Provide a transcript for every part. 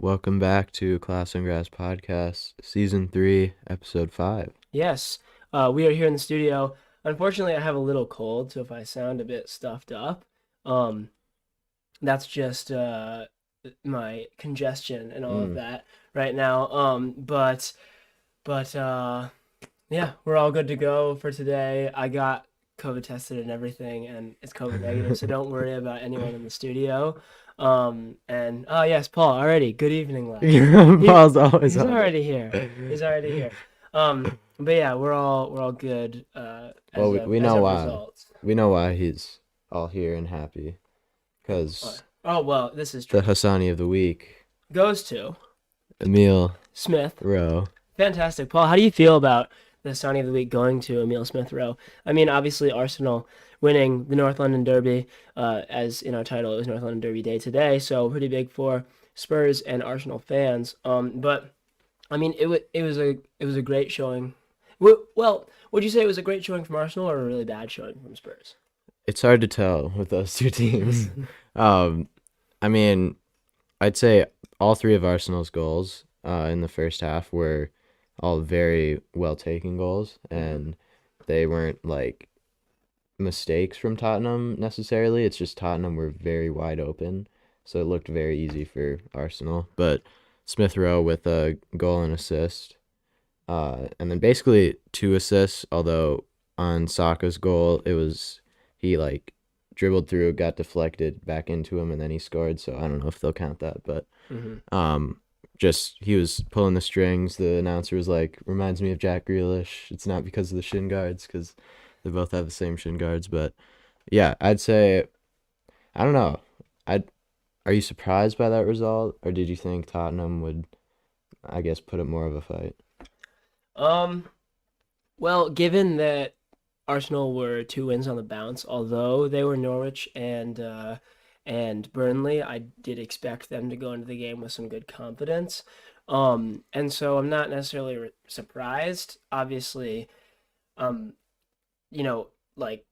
Welcome back to Class and Grass Podcast, Season 3, Episode 5. Yes, we are here in the studio. Unfortunately, I have a little cold, so if I sound a bit stuffed up, um, that's just my congestion and all of Mm. that right now. But yeah, we're all good to go for today. I got COVID tested and everything, and it's COVID negative, so don't worry about anyone in the studio. And oh yes, Paul, already. Good evening, lad. He Paul's always he's on already here. it. He's already here. But yeah, we're all good Well, as we, of we as know of why. results. We know why he's all here and happy. Because Oh well, this is the true. Hassani of the Week, Goes to Emil Smith. Rowe. Fantastic. Paul, how do you feel about the Saudi of the Week going to Emil Smith Rowe? I mean, obviously Arsenal winning the North London Derby, as in our title, it was North London Derby Day today, so pretty big for Spurs and Arsenal fans. But I mean, it was a great showing. Well, would you say it was a great showing from Arsenal or a really bad showing from Spurs? It's hard to tell with those two teams. um, I mean, I'd say all three of Arsenal's goals in the first half were all very well taken goals, and they weren't like mistakes from Tottenham necessarily. It's just Tottenham were very wide open, so it looked very easy for Arsenal. But Smith Rowe with a goal and assist, and then basically two assists. Although on Saka's goal, it was he like dribbled through, got deflected back into him, and then he scored. So I don't know if they'll count that, but Hmm. um, just he was pulling the strings. The announcer was like, "Reminds me of Jack Grealish." It's not because of the shin guards, because they both have the same shin guards, but yeah, I'd say I don't know. I Are you surprised by that result, or did you think Tottenham would, I guess, put up more of a fight? Um, well, given that Arsenal were two wins on the bounce, although they were Norwich and Burnley, I did expect them to go into the game with some good confidence. And so I'm not necessarily surprised. Obviously, um, you know, like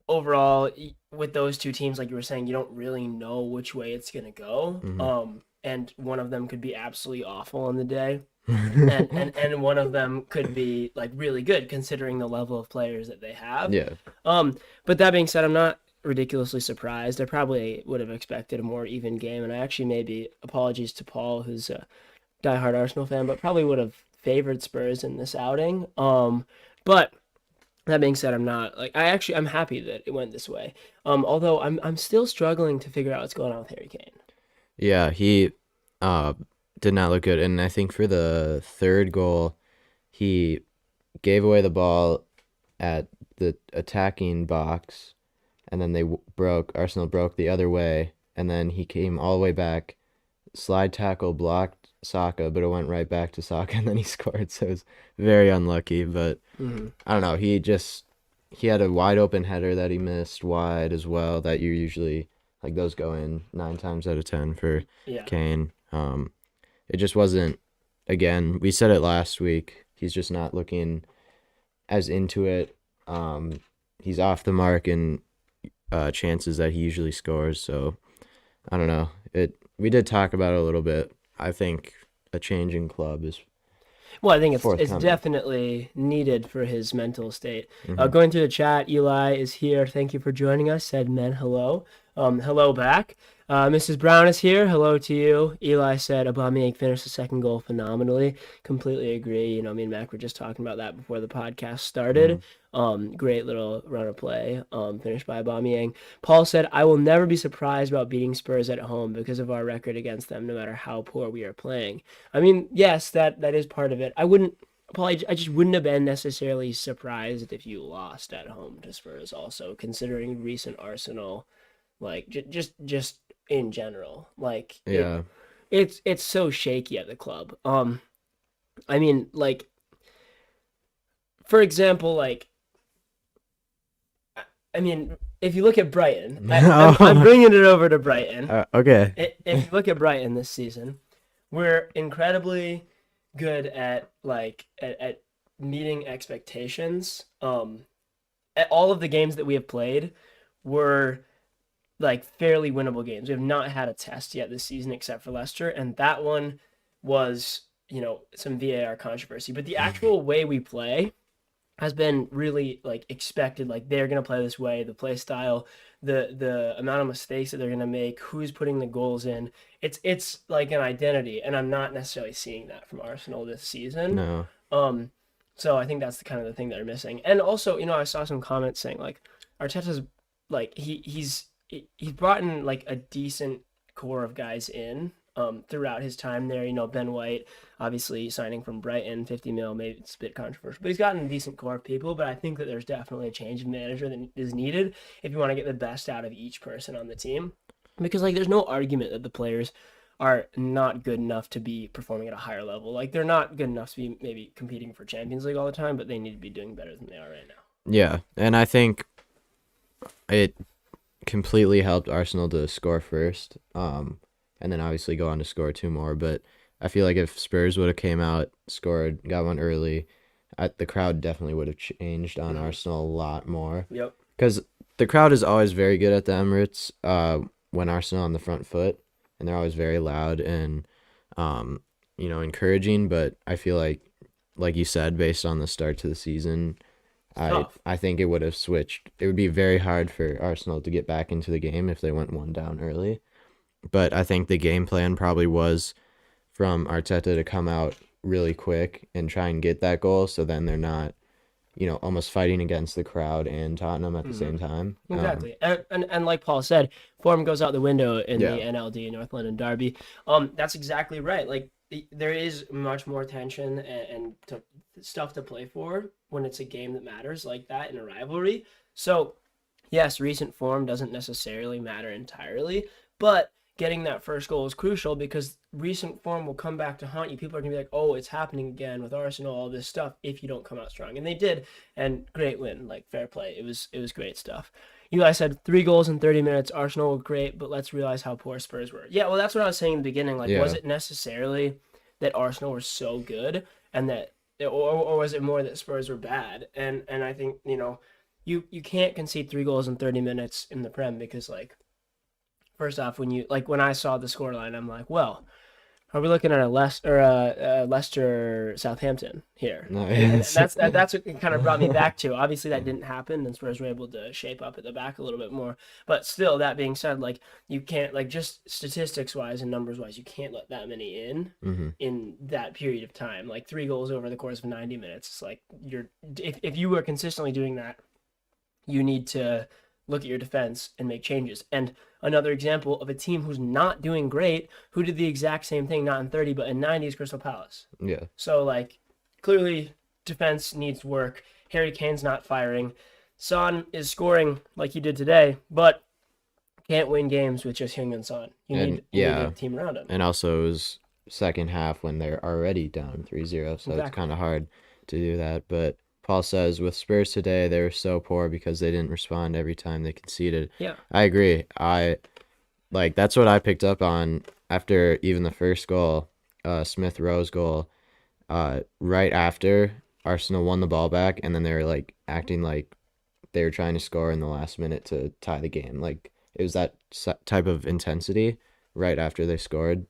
overall with those two teams, like you were saying, you don't really know which way it's gonna go. Hmm. And one of them could be absolutely awful on the day, and one of them could be like really good considering the level of players that they have. Yeah. Um, but that being said, I'm not ridiculously surprised. I probably would have expected a more even game, and I actually maybe apologies to Paul, who's a diehard Arsenal fan, but probably would have favored Spurs in this outing. But that being said, I'm not like I'm happy that it went this way. Although I'm still struggling to figure out what's going on with Harry Kane. Yeah, he uh did not look good, and I think for the third goal, he gave away the ball at the attacking box, and then Arsenal broke the other way, and then he came all the way back, slide tackle blocked Saka, but it went right back to Saka, and then he scored. So it was very unlucky. But Hmm. I don't know. He had a wide open header that he missed wide as well. That you usually like those go in 9 times out of 10 for Yeah. Kane. It just wasn't. Again, we said it last week. He's just not looking as into it. He's off the mark in chances that he usually scores. So I don't know. We did talk about it a little bit. I think a change in club is Well, I think it's forthcoming. definitely needed for his mental state. Hmm. Going through the chat, Eli is here. Thank you for joining us. Said men hello. Hello back. Mrs. Brown is here. Hello to you. Eli said Aubameyang finished the second goal phenomenally. Completely agree. Me and Mac were just talking about that before the podcast started. Hmm. Great little run of play. Finished by Aubameyang. Paul said, "I will never be surprised about beating Spurs at home because of our record against them, no matter how poor we are playing." I mean, yes, that is part of it. I wouldn't, Paul. I just wouldn't have been necessarily surprised if you lost at home to Spurs. Also, considering recent Arsenal, like just in general, like Yeah. it's so shaky at the club. I mean, like for example, like I mean, if you look at Brighton, I'm bringing it over to Brighton. Okay. If you look at Brighton this season, we're incredibly good at at meeting expectations. At all of the games that we have played, we're like fairly winnable games. We have not had a test yet this season except for Leicester, and that one was, some VAR controversy. But the actual way we play has been really like expected. Like they're gonna play this way, the play style, the amount of mistakes that they're gonna make, who's putting the goals in. It's like an identity, and I'm not necessarily seeing that from Arsenal this season. No. Um, so I think that's the kind of the thing they're missing. And also, I saw some comments saying like Arteta's like he's brought in like a decent core of guys in throughout his time there. Ben White, obviously signing from Brighton, 50 mil, maybe it's a bit controversial, but he's gotten a decent core of people. But I think that there's definitely a change of manager that is needed if you want to get the best out of each person on the team. Because like there's no argument that the players are not good enough to be performing at a higher level. Like they're not good enough to be maybe competing for Champions League all the time, but they need to be doing better than they are right now. Yeah, and I think it completely helped Arsenal to score first, and then obviously go on to score two more. But I feel like if Spurs would have came out, scored, got one early, the crowd definitely would have changed on Arsenal a lot more. Yep. Because the crowd is always very good at the Emirates when Arsenal on the front foot, and they're always very loud and encouraging. But I feel like you said, based on the start to the season, I think it would have switched. It would be very hard for Arsenal to get back into the game if they went one down early. But I think the game plan probably was from Arteta to come out really quick and try and get that goal, so then they're not, almost fighting against the crowd and Tottenham at the same time. Exactly. And like Paul said, form goes out the window in Yeah. the NLD, North London Derby. That's exactly right. Like there is much more tension and stuff to play for when it's a game that matters like that in a rivalry. So yes, recent form doesn't necessarily matter entirely, but getting that first goal is crucial because recent form will come back to haunt you. People are going to be like, oh, it's happening again with Arsenal, all this stuff, if you don't come out strong. And they did, and great win, like fair play. It was great stuff. Eli said 3 goals in 30 minutes. Arsenal were great, but let's realize how poor Spurs were. Yeah, well, that's what I was saying in the beginning. Like, Yeah. was it necessarily that Arsenal were so good and that, or was it more that Spurs were bad? And I think, you can't concede 3 goals in 30 minutes in the Prem because, like, first off, when I saw the scoreline, I'm like, well, are we looking at a Leicester Southampton here? No, And it's- that's what it kind of brought me back to. Obviously, that didn't happen, and Spurs were able to shape up at the back a little bit more. But still, that being said, like you can't, like just statistics wise and numbers wise, you can't let that many in that period of time. Like 3 goals over the course of 90 minutes. It's like if you were consistently doing that, you need to look at your defense and make changes. And another example of a team who's not doing great, who did the exact same thing, not in 30, but in 90 is Crystal Palace. Yeah. So, like, clearly defense needs work. Harry Kane's not firing. Son is scoring like he did today, but can't win games with just Heung-min Son. You need a team around him. And also it was second half when they're already down 3-0, so it's kind of hard to do that. But Paul says with Spurs today, they were so poor because they didn't respond every time they conceded. Yeah. I agree. That's what I picked up on after even the first goal, Smith Rowe's goal. Right after Arsenal won the ball back, and then they were like acting like they were trying to score in the last minute to tie the game. Like it was that type of intensity right after they scored.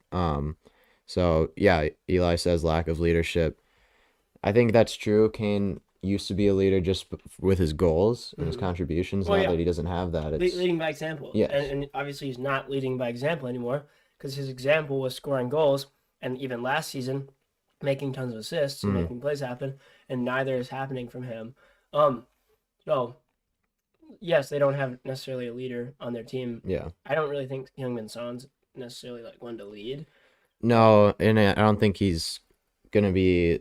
So yeah, Eli says lack of leadership. I think that's true. Kane used to be a leader just with his goals and his contributions. Well, now that he doesn't have that, it's leading by example. Yes. And obviously he's not leading by example anymore because his example was scoring goals, and even last season making tons of assists and making plays happen, and neither is happening from him. So yes, they don't have necessarily a leader on their team. yeah. I don't really think Heung-min Son's necessarily like one to lead. No, and I don't think he's gonna be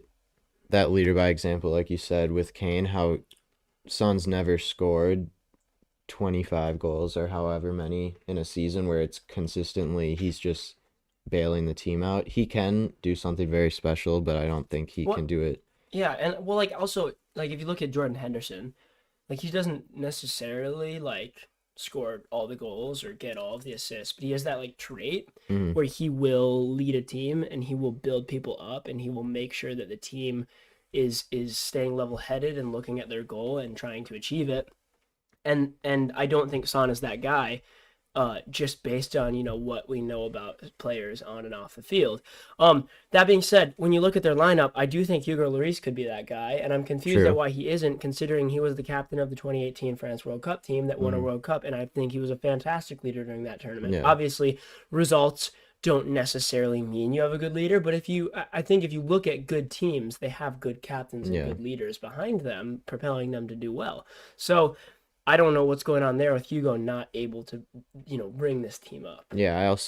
that leader by example, like you said with Kane. How Son's never scored 25 goals or however many in a season where it's consistently he's just bailing the team out. He can do something very special, but I don't think he can do it. Yeah, and well, like also like if you look at Jordan Henderson, like he doesn't necessarily like score all the goals or get all of the assists, but he has that like trait where he will lead a team and he will build people up and he will make sure that the team is staying level-headed and looking at their goal and trying to achieve it. And I don't think Son is that guy. just based on what we know about players on and off the field. That being said, when you look at their lineup, I do think Hugo Lloris could be that guy, and I'm confused at True. why he isn't, considering he was the captain of the 2018 France World Cup team that won a Hmm. World Cup, and I think he was a fantastic leader during that tournament. Yeah. Obviously, results don't necessarily mean you have a good leader, but I think if you look at good teams, they have good captains and Yeah. good leaders behind them, propelling them to do well. So I don't know what's going on there with Hugo not able to, bring this team up. Yeah. That's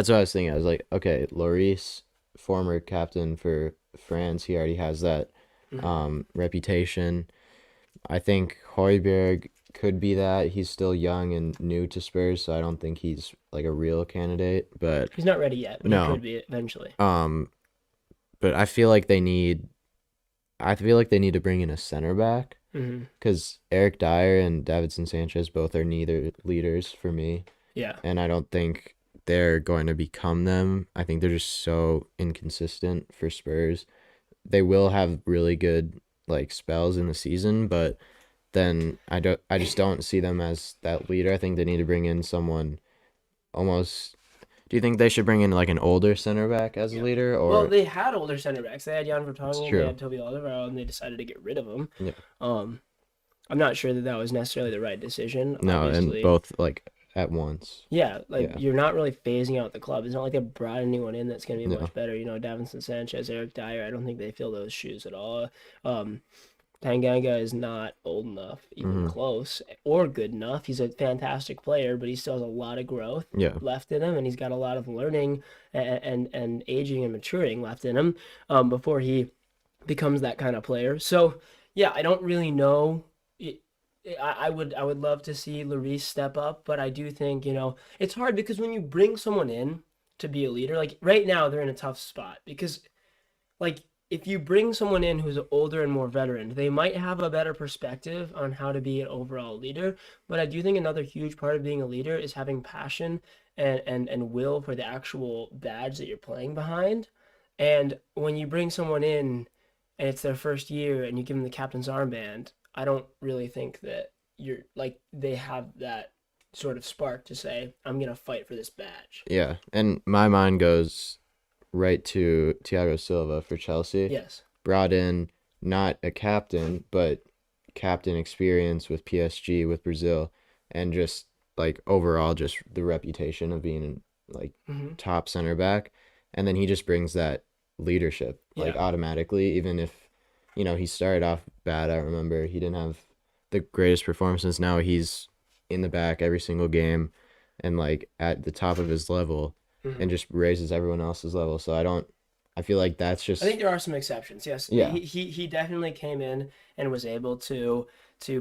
what I was thinking. I was like, okay, Lloris, former captain for France, he already has that Mm-hmm. reputation. I think Højbjerg could be that. He's still young and new to Spurs, so I don't think he's like a real candidate. But He's not ready yet, but he no, could be eventually. um, but I feel like they need to bring in a center back Mm-hmm. because Eric Dyer and Davidson Sanchez both are neither leaders for me, Yeah. and I don't think they're going to become them. I think they're just so inconsistent for Spurs. They will have really good like spells in the season, but then I just don't see them as that leader. I think they need to bring in someone almost. Do you think they should bring in like an older center back as a Yeah. leader, Well, or they had older center backs. They had Jan it's Vertonghen, they true? had Toby Alderweireld, and they decided to get rid of him. Yeah. Um, I'm not sure that that was necessarily the right decision. No, and Obviously, both like at once. yeah, like Yeah. you're not really phasing out the club. It's not like they brought anyone in that's going to be No. much better. Davinson Sanchez, Eric Dyer. I don't think they fill those shoes at all. Um, Tanganga is not old enough, even Hmm. close, or good enough. He's a fantastic player, but he still has a lot of growth Yeah. left in him, and he's got a lot of learning and aging and maturing left in him before he becomes that kind of player. So, yeah, I don't really know. I would love to see Lloris step up, but I do think it's hard because when you bring someone in to be a leader, like right now they're in a tough spot because like if you bring someone in who's older and more veteran, they might have a better perspective on how to be an overall leader. But I do think another huge part of being a leader is having passion and will for the actual badge that you're playing behind. And when you bring someone in and it's their first year and you give them the captain's armband, I don't really think that you're like they have that sort of spark to say, I'm gonna fight for this badge. Yeah. And my mind goes right to Thiago Silva for Chelsea. Yes. Brought in not a captain, but captain experience with PSG with Brazil, and just like overall just the reputation of being like Hmm. top center back, and then he just brings that leadership like Yeah. automatically, even if he started off bad. I remember he didn't have the greatest performances. Now he's in the back every single game and like at the top of his level Hmm. and just raises everyone else's level. So I feel like that's I think just there are some exceptions. Yes, yeah. he definitely came in and was able to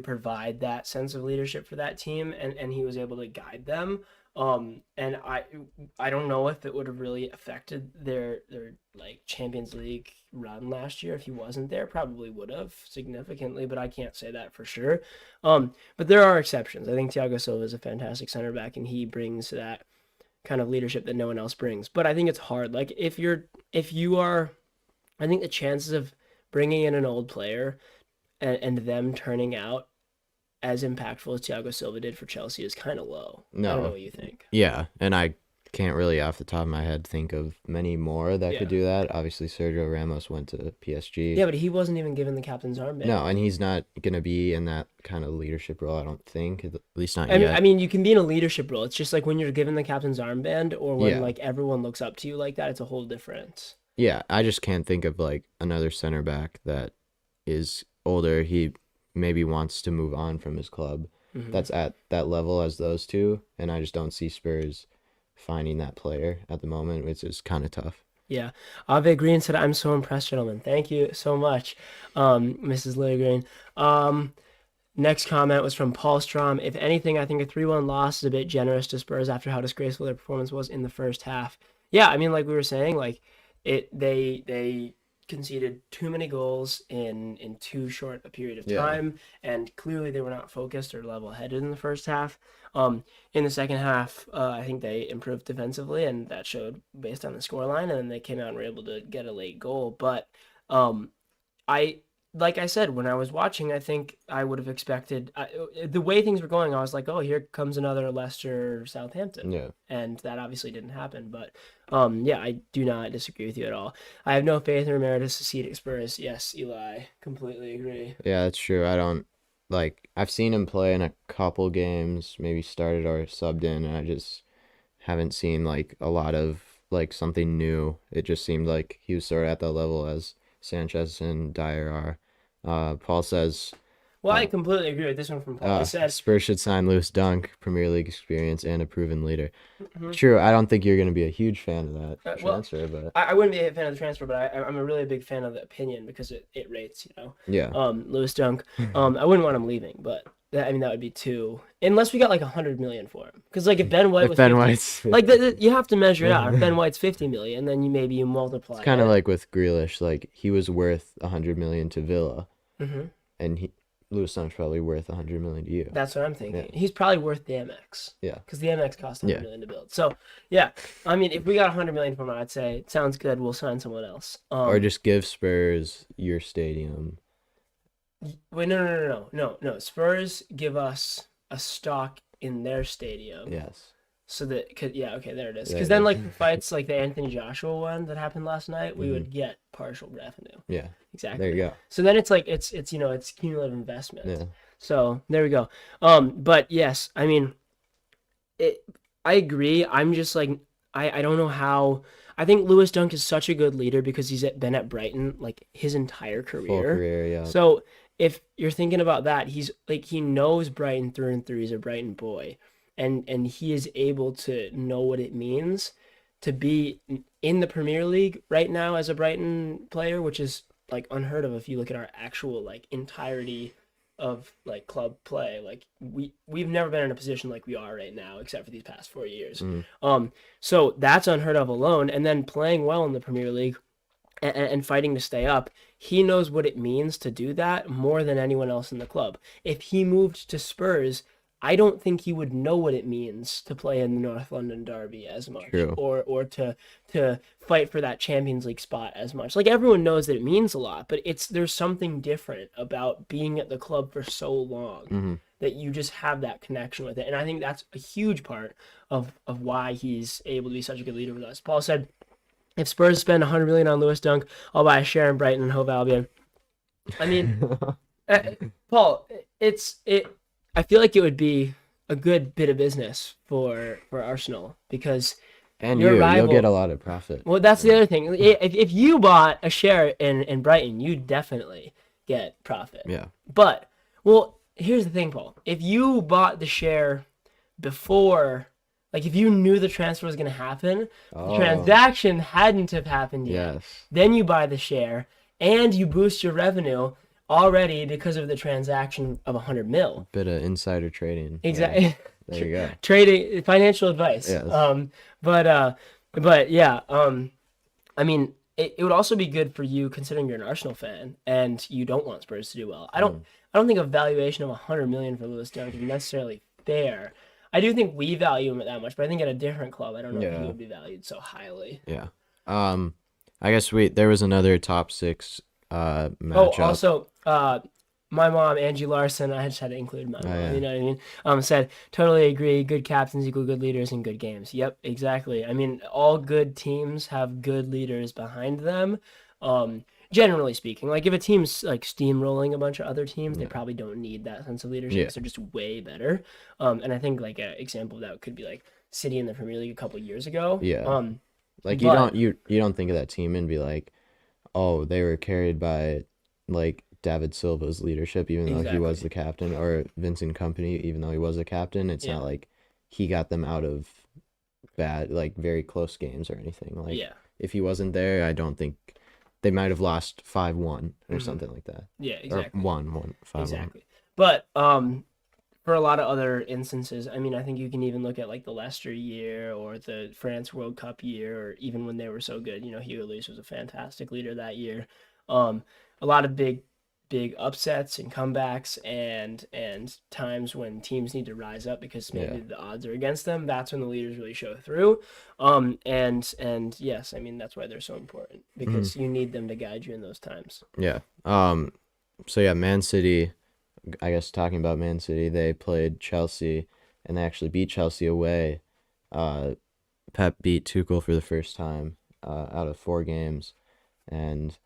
provide that sense of leadership for that team, and he was able to guide them. And I don't know if it would have really affected their like Champions League run last year if he wasn't there. Probably would have significantly, but I can't say that for sure. But there are exceptions. I think Thiago Silva is a fantastic center back, and he brings that kind of leadership that no one else brings. But I think it's hard. Like if you are, I think the chances of bringing in an old player and them turning out as impactful as Thiago Silva did for Chelsea is kind of low. I don't know No. what you think. Yeah, and I can't really off the top of my head think of many more that could Yeah. do that. Obviously, Sergio Ramos went to PSG. Yeah, but he wasn't even given the captain's No, armband. and he's not gonna be in that kind of leadership role, I don't think, at least not I mean, I yet. mean, you can be in a leadership role. It's just like when you're given the captain's armband, or when Yeah. like everyone looks up to you like that. It's a whole difference. Yeah, I just can't think of like another center back that is older. He maybe wants to move on from his club. Hmm. That's at that level as those two, and I just don't see Spurs finding that player at the moment, which is kind of tough. Yeah, Ave Green said, "I'm so impressed, gentlemen. Thank you so much, Mrs. Lily Green." Um, Next comment was from Paul Strom. If anything, I think a 3-1 loss is a bit generous to Spurs after how disgraceful their performance was in the first half. Yeah, I mean, like we were saying, like they conceded too many goals in too short a period of Yeah. time, and clearly they were not focused or level-headed in the first half. In the second half, I think they improved defensively, and that showed based on the scoreline, and then they came out and were able to get a late goal. But um, I like I said, when I was watching, I think I would have expected the way things were going. I was like, oh, here comes another Leicester Southampton, Yeah. and that obviously didn't happen. But yeah, I do not disagree with you at all. I have no faith in Romero to succeed at Spurs. Yes, Eli, completely agree. Yeah, that's true. I don't like I've seen him play in a couple games, maybe started or subbed in, and I just haven't seen like a lot of like something new. It just seemed like he was sort of at that level as Sanchez and Dyer are. Paul says Well, I uh, completely agree with this one from Paul. He said, Spurs should sign Lewis Dunk, Premier League experience and a proven leader. mhm. True, I don't think you're going to be a huge fan of that Well, transfer, but I wouldn't be a fan of the transfer, but I'm a really big fan of the opinion because it rates, yeah. Lewis Dunk. I wouldn't want him leaving, but I mean that would be too, unless we got like 100 million for him. Because like if Ben White If was Ben 50, White's like you have to measure it out. If Ben White's 50 million, then maybe you multiply it's kind of it. like with Grealish, like he was worth 100 million to Villa, Hmm. and Lewis Dunk's probably worth 100 million to you. That's what I'm thinking. Yeah. He's probably worth the MX. Yeah. Because the MX cost 100 Yeah. million to build. So yeah, I mean if we got 100 million from him, I'd say sounds good. We'll sign someone else. Or just give Spurs your stadium. Wait, no. Spurs give us a stock in their stadium. Yes. So yeah, okay, there it is. There Because it then, is. like, the fights like the Anthony Joshua one that happened last night, we Mhm. would get partial revenue. Yeah. Exactly. There you go. So then it's like it's it's cumulative investment. Yeah. So there we go. But yes, I mean, I agree. I'm just like I don't know how. I think Lewis Dunk is such a good leader because been at Brighton like his entire Full career. career, yeah. So if you're thinking about that, he's like he knows Brighton through and through. He's a Brighton boy, and he is able to know what it means to be in the Premier League right now as a Brighton player, which is like unheard of if you look at our actual like entirety of like club play. Like we've never been in a position like we are right now, except for these past 4 years. So that's unheard of alone. And then playing well in the Premier League and fighting to stay up, he knows what it means to do that more than anyone else in the club. If he moved to Spurs, I don't think he would know what it means to play in the North London Derby as much, True. or to fight for that Champions League spot as much. Like everyone knows that it means a lot, but there's something different about being at the club for so long that you just have that connection with it. And I think that's a huge part of why he's able to be such a good leader with us. Paul said, if Spurs spend 100 million on Lewis Dunk, I'll buy a share in Brighton and Hove Albion. I mean, Paul, I feel like it would be a good bit of business for Arsenal because And your rival, you'll get a lot of profit. well, that's the other thing. If you bought a share in Brighton, you'd definitely get profit. Yeah. But, well, here's the thing, Paul. If you bought the share before, like if you knew the transfer was going to happen, the transaction hadn't have happened yet, Yes. then you buy the share and you boost your revenue already because of the transaction of 100 mil. Bit of insider trading. Exactly. Yeah. There you go. Trading, financial advice. Yes. But yeah, I mean, it would also be good for you considering you're an Arsenal fan and you don't want Spurs to do well. I don't think a valuation of 100 million for Lewis Dunk is necessarily fair. I do think we value him at that much, but I think at a different club, I don't know if he would be valued so highly. Yeah. I guess there was another top 6 matchup. Oh, also, my mom, Angie Larson, I just had to include my mom, yeah. you know what I mean? Said, totally agree, good captains equal good leaders in good games. Yep, exactly. I mean, all good teams have good leaders behind them, generally speaking. Like, if a team's, like, steamrolling a bunch of other teams, they probably don't need that sense of leadership because they're just way better. And I think, like, an example of that could be, like, City in the Premier League a couple years ago. Yeah. Like, you don't think of that team and be like, oh, they were carried by, like, David Silva's leadership, even though he was the captain, or Vincent Kompany, even though he was the captain. It's not like he got them out of bad, like, very close games or anything. Like, if he wasn't there, I don't think they might have lost 5-1 or something like that. Yeah, exactly. Or 1-1, 5-1. Exactly. But for a lot of other instances, I mean, I think you can even look at like the Leicester year or the France World Cup year, or even when they were so good. You know, Hugo Lloris was a fantastic leader that year. A lot of big upsets and comebacks and times when teams need to rise up because maybe the odds are against them. That's when the leaders really show through. And yes, I mean, that's why they're so important because you need them to guide you in those times. Yeah. So yeah, Man City. I guess talking about Man City, they played Chelsea, and they actually beat Chelsea away. Uh, Pep beat Tuchel for the first time out of 4 games, and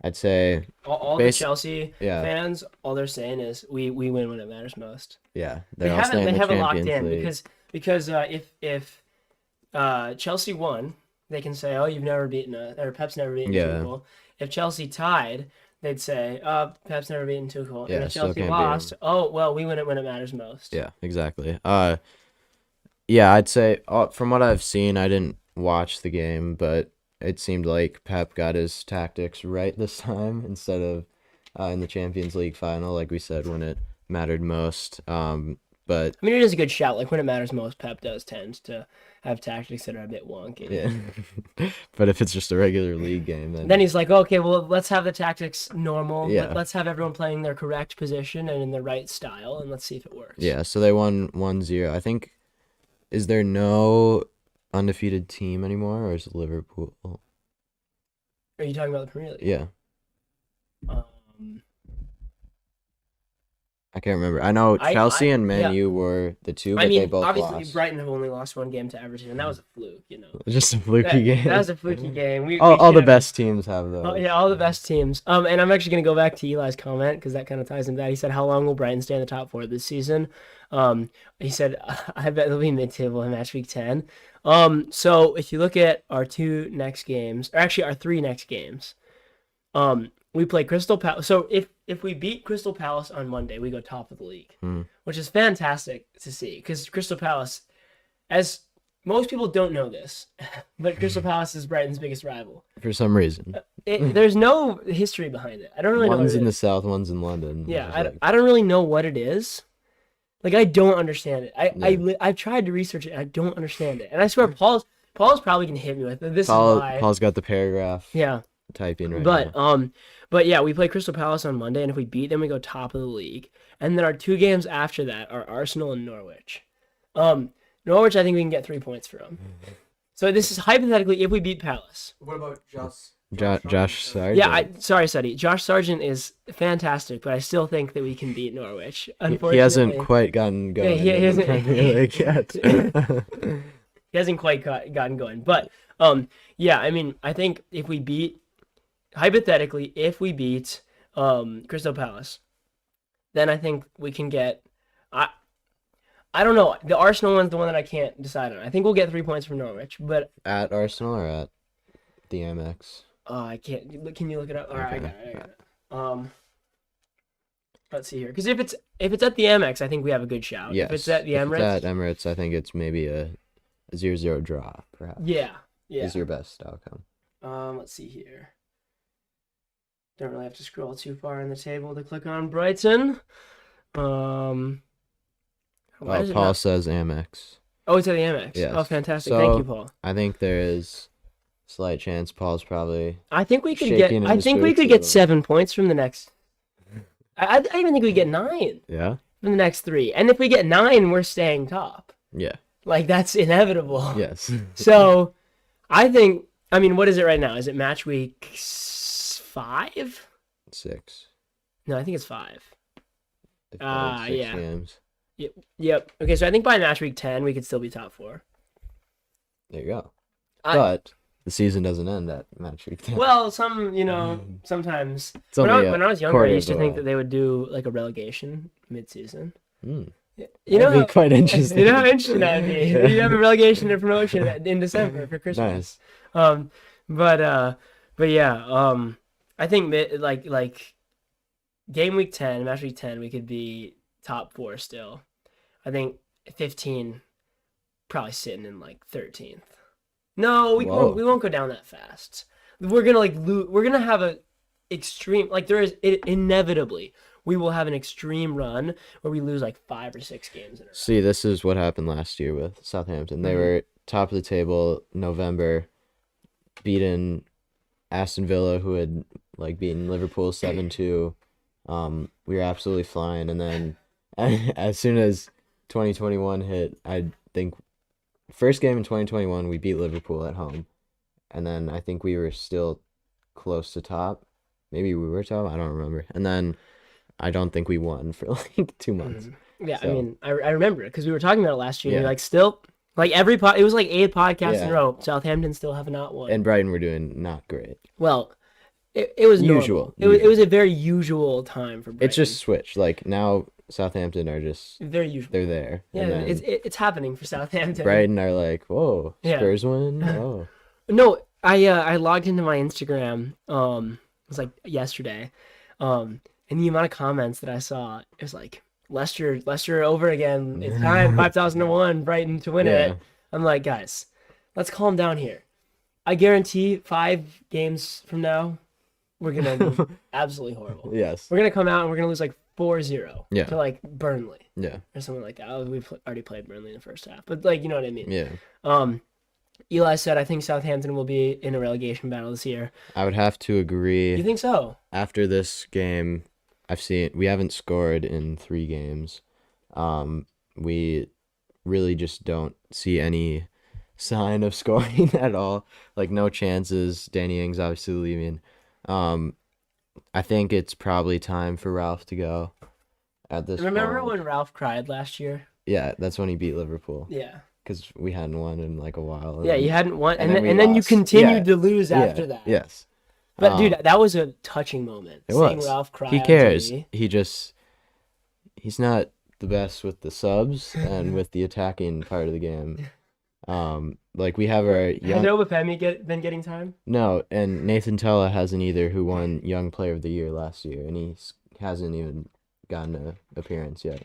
I'd say All the base. Chelsea Yeah, fans, all they're saying is we win when it matters most. yeah, They they're all staying they in the haven't locked Champions in League. because if Chelsea won, they can say, oh, you've never beaten or Pep's never beaten Yeah, Tuchel. If Chelsea tied, they'd say, Pep's never beaten Tuchel. And yeah, if still Chelsea can't beat lost, him. oh, well, we win it when it matters most. Yeah, exactly. Yeah, I'd say from what I've seen, I didn't watch the game, but it seemed like Pep got his tactics right this time instead of in the Champions League final, like we said, when it mattered most. But I mean, it is a good shout. Like when it matters most, Pep does tend to have tactics that are a bit wonky. yeah, but if it's just a regular league game, Then he's like, okay, well, let's have the tactics normal. Yeah. Let's have everyone playing their correct position and in the right style, and let's see if it works. Yeah, so they won 1-0. I think, is there no undefeated team anymore, or is it Liverpool? Are you talking about the Premier League? Yeah, Um, I can't remember. I know Chelsea and Man yeah. U were the two, I but they mean, both obviously, lost. Brighton have only lost one game to Everton, and that was a fluke, Just a fluky game. That was a fluky game. All the best teams have those. Oh, yeah, all the best teams. And I'm actually going to go back to Eli's comment because that kind of ties into that. He said, how long will Brighton stay in the top 4 this season? He said, I bet they'll be mid-table in match week 10. So if you look at our 2 next games, or actually our 3 next games, we play Crystal Palace. So if we beat Crystal Palace on Monday, we go top of the league, which is fantastic to see because Crystal Palace, as most people don't know this, but Crystal Palace is Brighton's biggest rival. For some reason. There's no history behind it. I don't really know. One's in the south, one's in London. Yeah, I don't really know what it is. Like I don't understand it. I've tried to research it. I don't understand it, and I swear Paul's probably gonna hit me with it. This is why. Paul's got the paragraph. Yeah. Typing right now. But yeah, we play Crystal Palace on Monday, and if we beat them, we go top of the league. And then our 2 games after that are Arsenal and Norwich. Norwich, I think we can get 3 points from. So this is hypothetically if we beat Palace. What about Josh Sargent? Yeah, sorry, Suddy. Josh Sargent is fantastic, but I still think that we can beat Norwich. Unfortunately, He hasn't quite gotten going. Yeah, he hasn't. Yet. He hasn't quite gotten going, but yeah, I mean, I think if we beat, hypothetically, if we beat Crystal Palace, then I think we can get. I don't know. The Arsenal one's the one that I can't decide on. I think we'll get 3 points from Norwich, but at Arsenal or at the Amex? I can't. Can you look it up? All right, Okay. I got it. Let's see here, because if it's at the Amex, I think we have a good shout. Yes. If it's at the If Emirates, it's at Emirates, I think it's maybe a 0-0 draw, perhaps. yeah. Is your best outcome. Let's see here. Don't really have to scroll too far in the table to click on Brighton. Why does it Paul not- says Amex. Oh, it's at the Amex. Yes. Oh, fantastic! So- Thank you, Paul. I think there is slight chance Paul's probably. I think we could shaking in I his think we boots could a get little. 7 points from the next. I even think we get 9 Yeah. from the next 3, and if we get 9, we're staying top. Yeah. Like that's inevitable. Yes. So, I think. I mean, what is it right now? Is it match week 5? 6. No, I think it's 5. If that is 6 yeah. games. Yep. Okay, so I think by match week 10, we could still be top 4. There you go. I- But the season doesn't end at match week 10. Well, sometimes. It's When only I was younger, quarter I used to of think a- that they would do like a relegation mid-season. Mm. You know, That'd be quite interesting. You know how interesting that would be. You have a relegation and promotion in December for Christmas. Nice. But yeah, I think like game week 10, match week 10, we could be top 4 still. I think 15, probably sitting in like 13th. No, we won't go down that fast. We're gonna we're gonna have a extreme inevitably we will have an extreme run where we lose like 5 or 6 games in a row. See, this is what happened last year with Southampton. They were top of the table November, beaten Aston Villa, who had like beaten Liverpool 7-2. We were absolutely flying, and then as soon as 2021 hit, I think first game in 2021 we beat Liverpool at home, and then I think we were still close to top, maybe we were top. I don't remember. And then I don't think we won for like 2 months. Yeah, I So mean, I remember it because we were talking about it last year. And yeah, you're like, still, like it was like 8 podcasts in a yeah. row. Southampton still have not won. And Brighton were doing not great. Well, it was Usual. normal. It was a very usual time for Brighton. It's just switched. Like now, Southampton are just very usual. they're there. Yeah, And then it's happening for Southampton. Brighton are like, whoa, Yeah. Spurs win. Oh, No, I logged into my Instagram. It was like yesterday. And the amount of comments that I saw, it was like Leicester over again. It's time 5,001 Brighton to win yeah. it. I'm like, guys, let's calm down here. I guarantee 5 games from now, we're gonna be absolutely horrible. Yes. We're gonna come out and we're gonna lose like 4-0 Yeah. to like Burnley Yeah. or something like that. We've already played Burnley in the first half, but like you know what I mean. Yeah. Eli said, I think Southampton will be in a relegation battle this year. I would have to agree. You think so? After this game, we haven't scored in 3 games. We really just don't see any sign of scoring at all. Like no chances. Danny Ings obviously leaving. I think it's probably time for Ralph to go at this Remember point. when Ralph cried last year? Yeah, that's when he beat Liverpool. Yeah. Because we hadn't won in like a while. Yeah, you hadn't won, and and then we then you lost. continued Yeah. to lose after Yeah, that. Yes. But dude, that was a touching moment. It Seeing was. Ralph cry. He on cares. TV. He's not the best with the subs and with the attacking part of the game. Like we have our Has young Obafemi been getting time? no, and Nathan Tella hasn't either, who won Young Player of the Year last year, and he hasn't even gotten an appearance yet.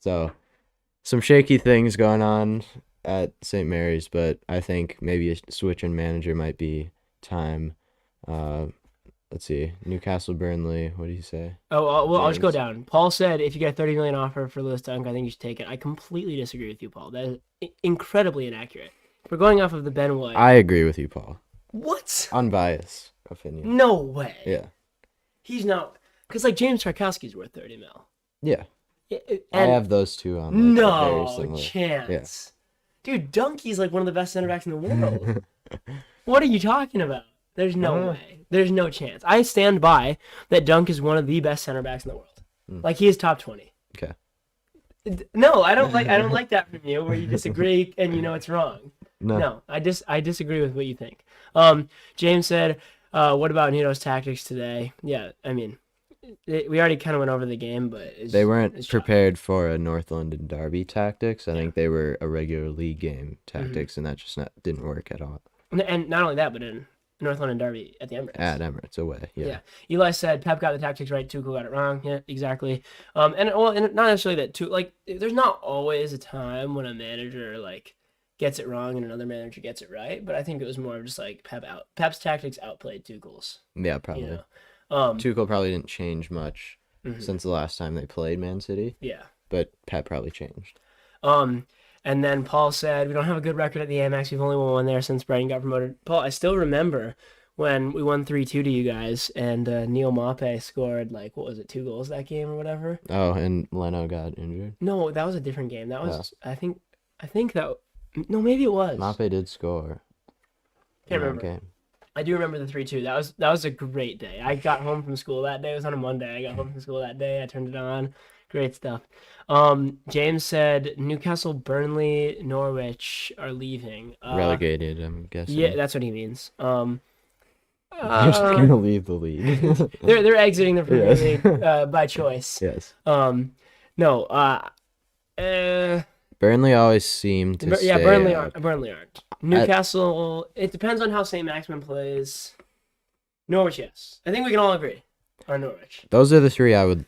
So some shaky things going on at St. Mary's, but I think maybe a switch in manager might be time. Let's see, Newcastle, Burnley. What do you say? Oh, well, I'll just go James? down. Paul said, if you get a 30 million offer for Lewis Dunk, I think you should take it. I completely disagree with you, Paul. That is incredibly inaccurate. If we're going off of the Ben White. I agree with you, Paul. What? Unbiased opinion. No way. Yeah. He's not. Because, like, James Tarkowski's worth 30 mil. Yeah. And I have those two on. Like, very no similar. chance. Dude, Dunkey's like one of the best center backs in the world. What are you talking about? There's no way. There's no chance. I stand by that Dunk is one of the best center backs in the world. Like he is top 20. Okay. No, I don't like that from you where you disagree and you know it's wrong. No. No, I disagree with what you think. James said, what about Nito's tactics today? Yeah, I mean, we already kind of went over the game, but They weren't prepared for a North London derby tactics. I think they were a regular league game tactics, and that just didn't work at all. And not only that, but in North London derby at the Emirates. At Emirates, away. Yeah. Eli said Pep got the tactics right, Tuchel got it wrong. Yeah, exactly. And not necessarily that there's not always a time when a manager like gets it wrong and another manager gets it right, but I think it was more of just like Pep's tactics outplayed Tuchel's. Yeah, probably. You know? Tuchel probably didn't change much since the last time they played Man City. Yeah. But Pep probably changed. And then Paul said, we don't have a good record at the Amex. We've only won one there since Brighton got promoted. Paul, I still remember when we won 3-2 to you guys, and Neil Maupay scored, like, what was it, 2 goals that game or whatever? Oh, and Leno got injured? No, that was a different game. That was, I think that, no, maybe it was. Maupay did score. Can't in that remember. game. I do remember the 3-2. That was a great day. I got home from school that day. It was on a Monday. I got home from school that day. I turned it on. Great stuff. James said Newcastle, Burnley, Norwich are leaving. Relegated, I'm guessing. Yeah, that's what he means. They're just going to leave the league. they're exiting the Premier Yes. League by choice. Yes. No. Burnley always seem to Yeah, stay Burnley up. aren't. Newcastle. It depends on how St. Maximin plays. Norwich, yes. I think we can all agree on Norwich. Those are the 3 I would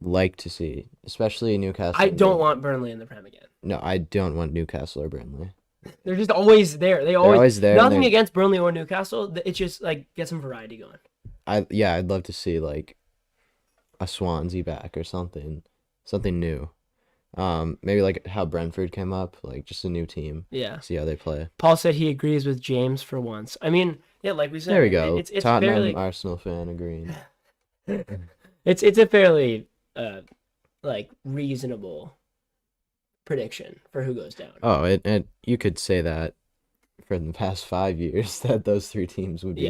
like to see, especially Newcastle. I don't want Burnley in the Prem again. No, I don't want Newcastle or Burnley. They're just always there. They're always there. Nothing against Burnley or Newcastle. It's just like get some variety going. I'd love to see like a Swansea back or something new. Maybe like how Brentford came up, like just a new team. Yeah. See how they play. Paul said he agrees with James for once. I mean, yeah, like we said. There we go. It's Tottenham fairly, Arsenal fan agreeing. it's a fairly like reasonable prediction for who goes down. Oh, and you could say that for the past 5 years that those 3 teams would be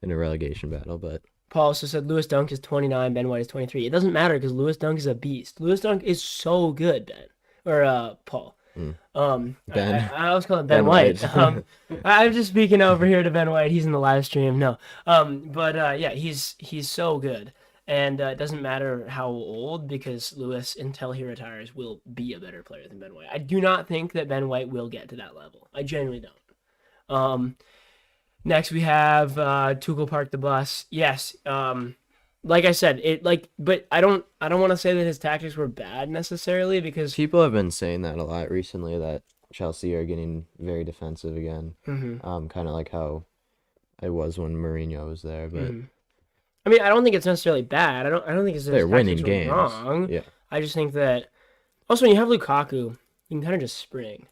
in a relegation battle, but Paul also said Lewis Dunk is 29, Ben White is 23. It doesn't matter because Lewis Dunk is a beast. Lewis Dunk is so good, Ben. Or Paul. Ben. I was calling Ben Ben White. White. I'm just speaking over here to Ben White. He's in the live stream. No. But yeah, he's so good. And it doesn't matter how old because Lewis, until he retires, will be a better player than Ben White. I do not think that Ben White will get to that level. I genuinely don't. Next we have Tuchel Park the bus. Yes. Like I said, but I don't want to say that his tactics were bad necessarily because People have been saying that a lot recently, that Chelsea are getting very defensive again. Kind of like how it was when Mourinho was there, but I mean, I don't think it's necessarily bad. I don't think it's they're winning games. Wrong. Yeah. I just think that also when you have Lukaku, you can kind of just spring.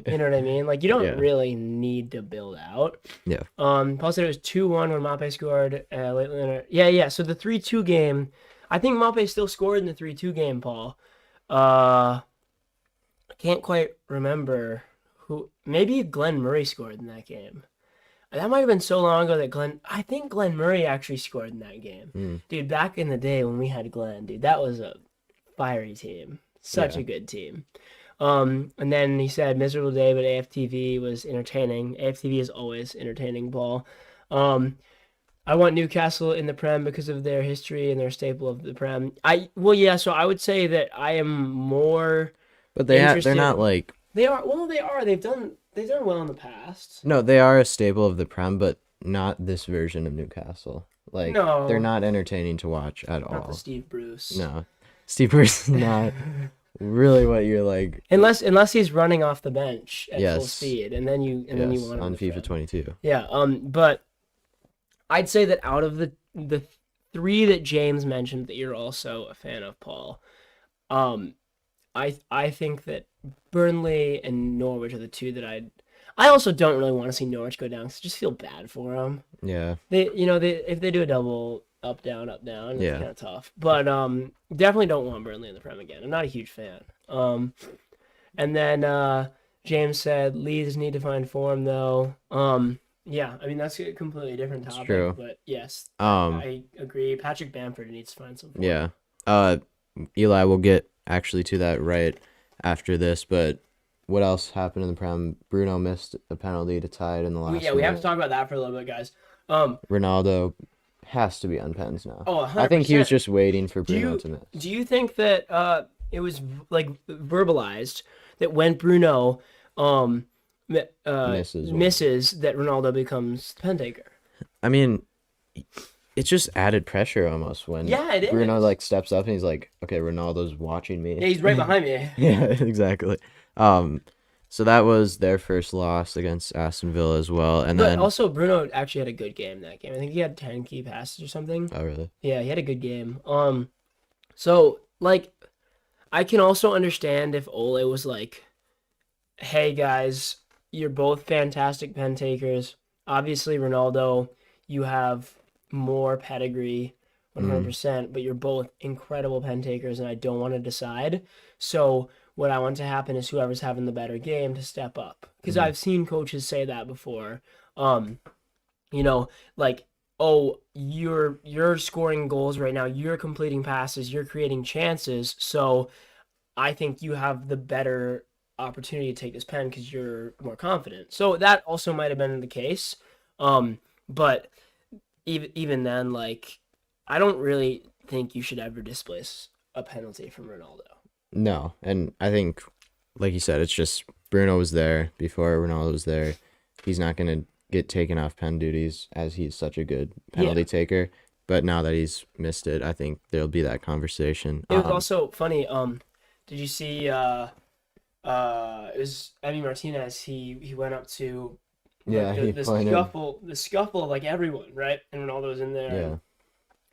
You know what I mean? Like you don't really need to build out. Yeah. Paul said it was 2-1 when Mape scored lately. Yeah. So the 3-2 game, I think Mape still scored in the 3-2 game. Paul, I can't quite remember who. Maybe Glenn Murray scored in that game. That might have been so long ago that I think Glenn Murray actually scored in that game. Dude, back in the day when we had Glenn, dude, that was a fiery team. Such a good team. And then he said, miserable day, but AFTV was entertaining. AFTV is always entertaining, Paul. I want Newcastle in the Prem because of their history and their staple of the Prem. So I would say that I am more But they're not like... They are. Well, they are. They've done well in the past. No, they are a staple of the Prem, but not this version of Newcastle. Like, no, they're not entertaining to watch at all. Not the Steve Bruce. No. Steve Bruce is not really what you're like. Unless he's running off the bench at full Yes. speed, and then you want him on to FIFA Prem. 22. Yeah. But I'd say that out of the three that James mentioned that you're also a fan of, Paul, I think that Burnley and Norwich are the two that I also don't really want to see Norwich go down because I just feel bad for them. Yeah. If they do a double up down, it's kind of tough. But definitely don't want Burnley in the Prem again. I'm not a huge fan. And then James said Leeds need to find form though. Yeah, I mean that's a completely different topic. True. But yes, I agree. Patrick Bamford needs to find some form. Yeah. Eli, we'll get actually to that right after this, but what else happened in the Prem? Bruno missed a penalty to tie it in the last minute. We have to talk about that for a little bit, guys. Ronaldo has to be on pens now. Oh, 100%. I think he was just waiting for Bruno to miss. Do you think that it was like verbalized that when Bruno misses that Ronaldo becomes the pen taker? I mean, it's just added pressure almost when Bruno like steps up and he's like, okay, Ronaldo's watching me. Yeah, he's right behind me. Yeah, exactly. So that was their first loss against Aston Villa as well. And then also Bruno actually had a good game that game. I think he had 10 key passes or something. Oh, really? Yeah, he had a good game. So like I can also understand if Ole was like, hey guys, you're both fantastic pen takers. Obviously Ronaldo, you have more pedigree 100%, but you're both incredible pen takers and I don't want to decide. So what I want to happen is whoever's having the better game to step up. Because I've seen coaches say that before. Like, oh, you're scoring goals right now, you're completing passes, you're creating chances, so I think you have the better opportunity to take this pen because you're more confident. So that also might have been the case. But even then, like, I don't really think you should ever displace a penalty from Ronaldo. No, and I think, like you said, it's just Bruno was there before Ronaldo was there. He's not going to get taken off pen duties as he's such a good penalty taker. But now that he's missed it, I think there'll be that conversation. It was also funny. Did you see? It was Emi Martinez. He went up to the scuffle of like everyone, right? And Ronaldo was in there. Yeah.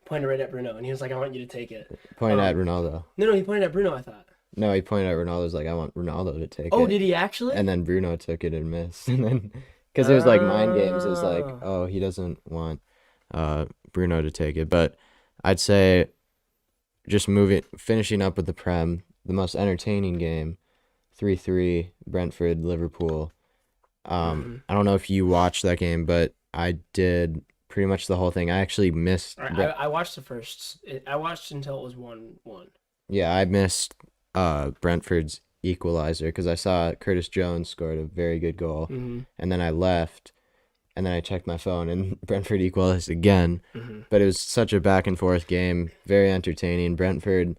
Pointed right at Bruno, and he was like, "I want you to take it." Pointed at Ronaldo. No, he pointed at Bruno. I thought. No, he pointed at Ronaldo. Was like, "I want Ronaldo to take it." Oh, did he actually? And then Bruno took it and missed, and then because there's like mind games. It's like, oh, he doesn't want Bruno to take it. But I'd say just finishing up with the Prem, the most entertaining game, 3-3 Brentford Liverpool. I don't know if you watched that game, but I did pretty much the whole thing. I actually missed. All right, I watched the first. I watched until it was 1-1. Yeah, I missed Brentford's equalizer because I saw Curtis Jones scored a very good goal, Mm-hmm. and then I left, and then I checked my phone, and Brentford equalized again. Mm-hmm. But it was such a back and forth game, very entertaining. Brentford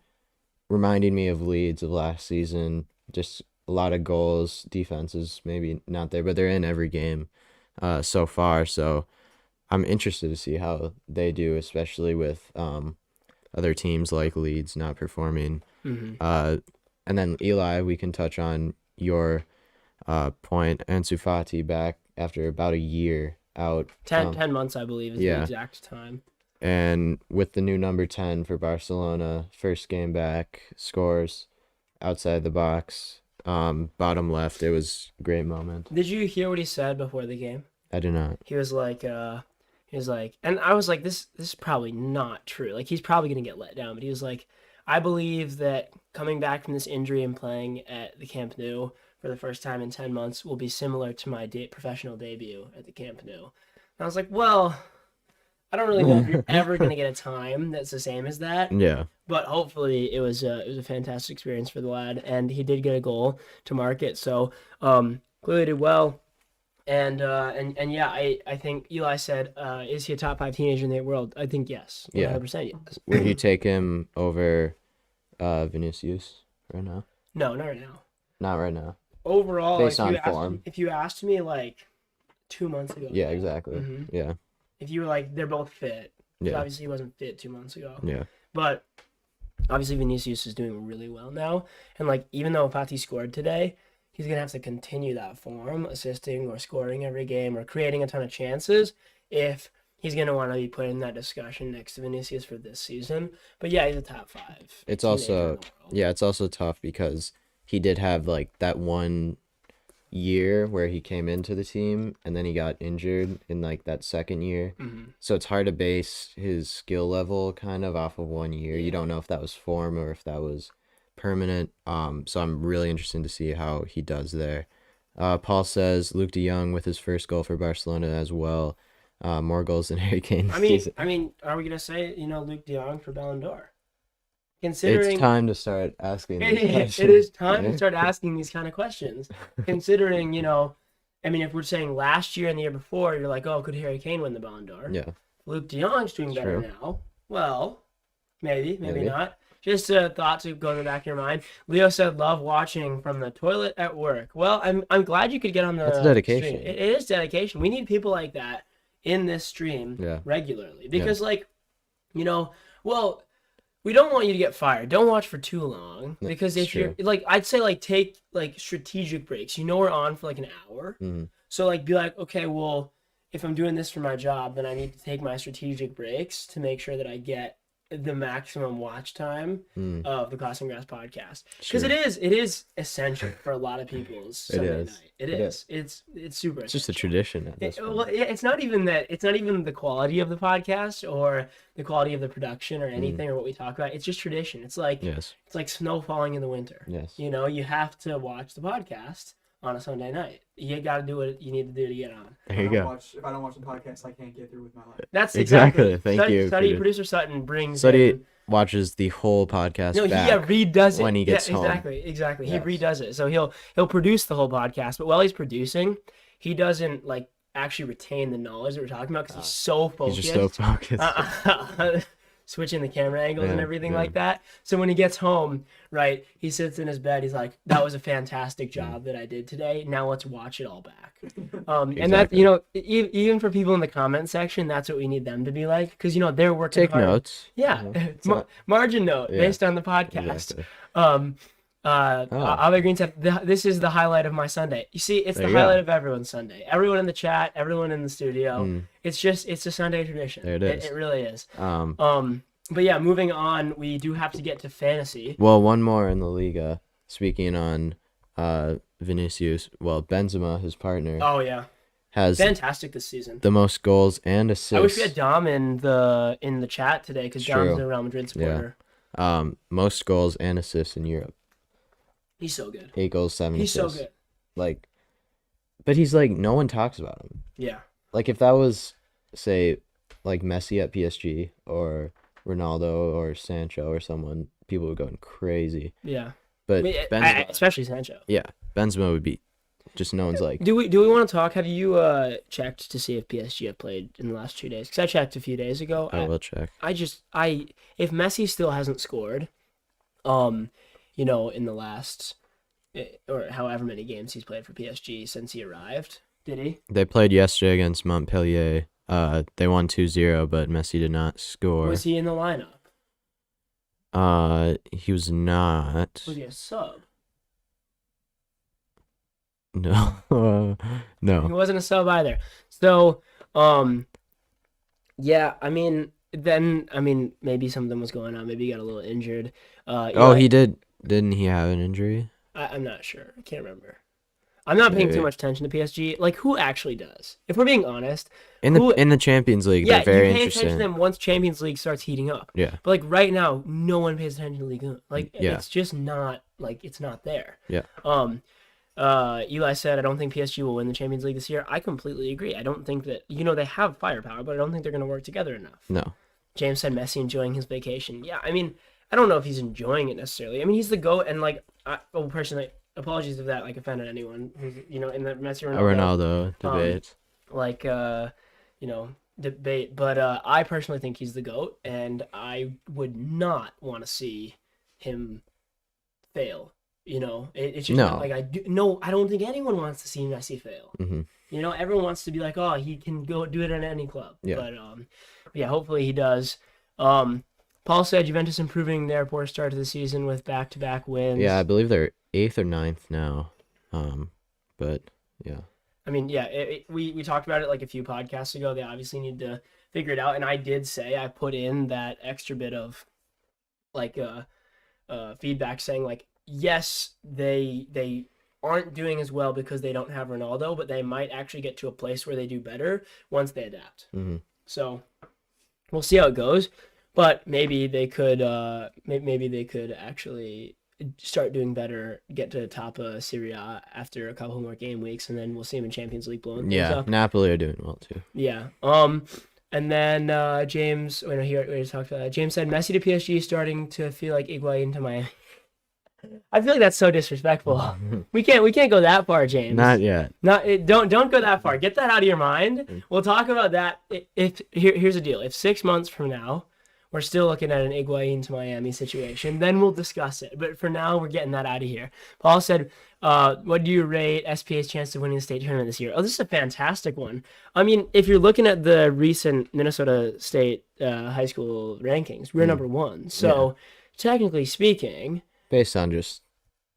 reminding me of Leeds of last season, just a lot of goals. Defense is maybe not there, but they're in every game so far. So I'm interested to see how they do, especially with other teams like Leeds not performing. Mm-hmm. And then Eli, we can touch on your point. Ansu Fati back after about a year out. 10 months, I believe, is the yeah. exact time. And with the new number 10 for Barcelona, first game back, scores outside the box, bottom left. It was a great moment. Did you hear what he said before the game? I do not. He was like, and I was like, this is probably not true. Like, he's probably gonna get let down. But he was like, I believe that coming back from this injury and playing at the Camp Nou for the first time in 10 months will be similar to my professional debut at the Camp Nou. And I was like, well, I don't really know if you're ever gonna get a time that's the same as that. Yeah. But hopefully it was a fantastic experience for the lad, and he did get a goal to mark it. So clearly did well. And yeah, I think Eli said, is he a top 5 teenager in the world? I think yes. 100% yes. Would you take him over Vinicius right now? No, not right now. Not right now. Overall, based on form. If you asked me like 2 months ago. Yeah, exactly. Mm-hmm. Yeah. If you were like, they're both fit. Yeah. Obviously, he wasn't fit 2 months ago. Yeah. But obviously, Vinicius is doing really well now. And like, even though Fati scored today, he's going to have to continue that form, assisting or scoring every game or creating a ton of chances if he's going to want to be put in that discussion next to Vinicius for this season. But yeah, he's a top 5. It's also, it's also tough because he did have like that one year where he came into the team and then he got injured in like that second year. Mm-hmm. So it's hard to base his skill level kind of off of 1 year. Yeah. You don't know if that was form or if that was permanent. So I'm really interested to see how he does there. Paul says Luke de Jong with his first goal for Barcelona as well. More goals than Harry Kane. I mean, are we gonna say Luke de Jong for Ballon d'Or? Considering it's time to start asking. It is time to start asking these kind of questions. Considering if we're saying last year and the year before, you're like, oh, could Harry Kane win the Ballon d'Or? Yeah. Luke de Jong's doing better now. Well, maybe not. Just a thought to go in the back of your mind. Leo said, love watching from the toilet at work. Well, I'm glad you could get on the That's dedication. stream. It is dedication. We need people like that in this stream regularly. Because, we don't want you to get fired. Don't watch for too long. Because if you're, I'd say, take, strategic breaks. We're on for, an hour. Mm-hmm. So, be like, okay, well, if I'm doing this for my job, then I need to take my strategic breaks to make sure that I get the maximum watch time of the Class and Grass podcast, because it is essential for a lot of people's Sunday night. It is. It's super. It's just a tradition at this point. Well, it's not even that. It's not even the quality of the podcast or the quality of the production or anything or what we talk about. It's just tradition. It's like it's like snow falling in the winter. Yes. You have to watch the podcast on a Sunday night. You got to do what you need to do to get on. There you go. If I don't watch the podcast, I can't get through with my life. That's exactly. Thank you. Producer Sutton brings. Sutton watches the whole podcast. No, redoes it when he gets home. Exactly. Yes. He redoes it. So he'll produce the whole podcast, but while he's producing, he doesn't actually retain the knowledge that we're talking about because he's so focused. He's just so focused. Switching the camera angles and everything like that. So when he gets home, right, he sits in his bed. He's like, "That was a fantastic job that I did today. Now let's watch it all back." Exactly. And that even for people in the comment section, that's what we need them to be like, because they're working Take hard. notes. Yeah, margin note based on the podcast. Exactly. Ave Green said, "This is the highlight of my Sunday." You see, it's the highlight of everyone's Sunday. Everyone in the chat, everyone in the studio. It's a Sunday tradition. There it is. It really is. But yeah, moving on, we do have to get to fantasy. Well, one more in the Liga. Speaking on Vinicius, Benzema, his partner. Oh yeah, has fantastic this season. The most goals and assists. I wish we had Dom in the chat today because Dom's a Real Madrid supporter. Yeah. Most goals and assists in Europe. He's so good. 8 goals, 7 assists. He's so good. But he's no one talks about him. Yeah. If that was, say, like Messi at PSG or Ronaldo or Sancho or someone, people would go crazy. Yeah. But Benzema, Especially Sancho. yeah, Benzema would be just no one's like. Do we want to talk? Have you checked to see if PSG have played in the last 2 days? Because I checked a few days ago. I will check. If Messi still hasn't scored, in the last or however many games he's played for PSG since he arrived, did he? They played yesterday against Montpellier. They won 2-0, but Messi did not score. Was he in the lineup? He was not. Was he a sub? No, He no. wasn't a sub either. So, yeah, maybe something was going on. Maybe he got a little injured. Oh, he did. Didn't he have an injury? I'm not sure. I can't remember. I'm not paying too Maybe. much attention to PSG. Like, who actually does? If we're being honest, In who- the Champions League, yeah, they're very you pay attention to interesting. them once Champions League starts heating up. Yeah, But like right now, no one pays attention to League One. Like, Yeah. it's just not like it's not there. Yeah. Eli said, I don't think PSG will win the Champions League this year. I completely agree. I don't think that they have firepower, but I don't think they're going to work together enough. no. James said Messi enjoying his vacation. Yeah, I don't know if he's enjoying it necessarily. He's the GOAT, and personally, apologies if that offended anyone who's in the Messi A Ronaldo Ronaldo debate. debate. But I personally think he's the GOAT, and I would not want to see him fail. It's just No. not like I don't think anyone wants to see Messi fail. hmm Everyone wants to be like, oh, he can go do it in any club. Yeah. But yeah, hopefully he does. Paul said Juventus improving their poor start to the season with back-to-back wins. Yeah, I believe they're 8th or 9th now. But yeah. We talked about it like a few podcasts ago. They obviously need to figure it out, and I did say I put in that extra bit of feedback saying yes, they aren't doing as well because they don't have Ronaldo, but they might actually get to a place where they do better once they adapt. hmm So we'll see how it goes, but maybe they could actually start doing better, get to the top of Serie A after a couple more game weeks, and then we'll see them in Champions League blowing things Yeah, up. Napoli are doing well too. Yeah. And then James, we just talked about that. James said Messi to PSG starting to feel like Higuain to Miami. I feel like that's so disrespectful. We can't go that far, James. Not yet. Don't go that far. Get that out of your mind. We'll talk about that. Here's the deal. If 6 months from now we're still looking at an Higuain to Miami situation, then we'll discuss it. But for now, we're getting that out of here. Paul said, what do you rate SPA's chance of winning the state tournament this year? Oh, this is a fantastic one. If you're looking at the recent Minnesota State high school rankings, we're number 1. So technically speaking, Based on just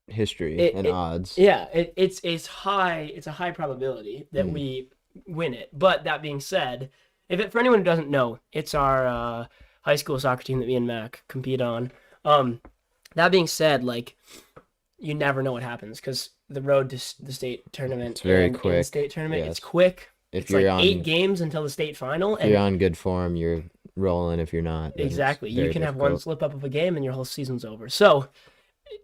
history and odds. yeah, it's high. It's a high probability that we win it. But that being said, for anyone who doesn't know, it's our high school soccer team that me and Mac compete on. That being said, you never know what happens because the road to the state tournament, It's very and quick. the state tournament, Yes. it's quick. If It's you're 8 games until the state final, if you're on good form, you're rolling. If you're not, then it's exactly, you very can have one difficult. slip up of a game and your whole season's over. So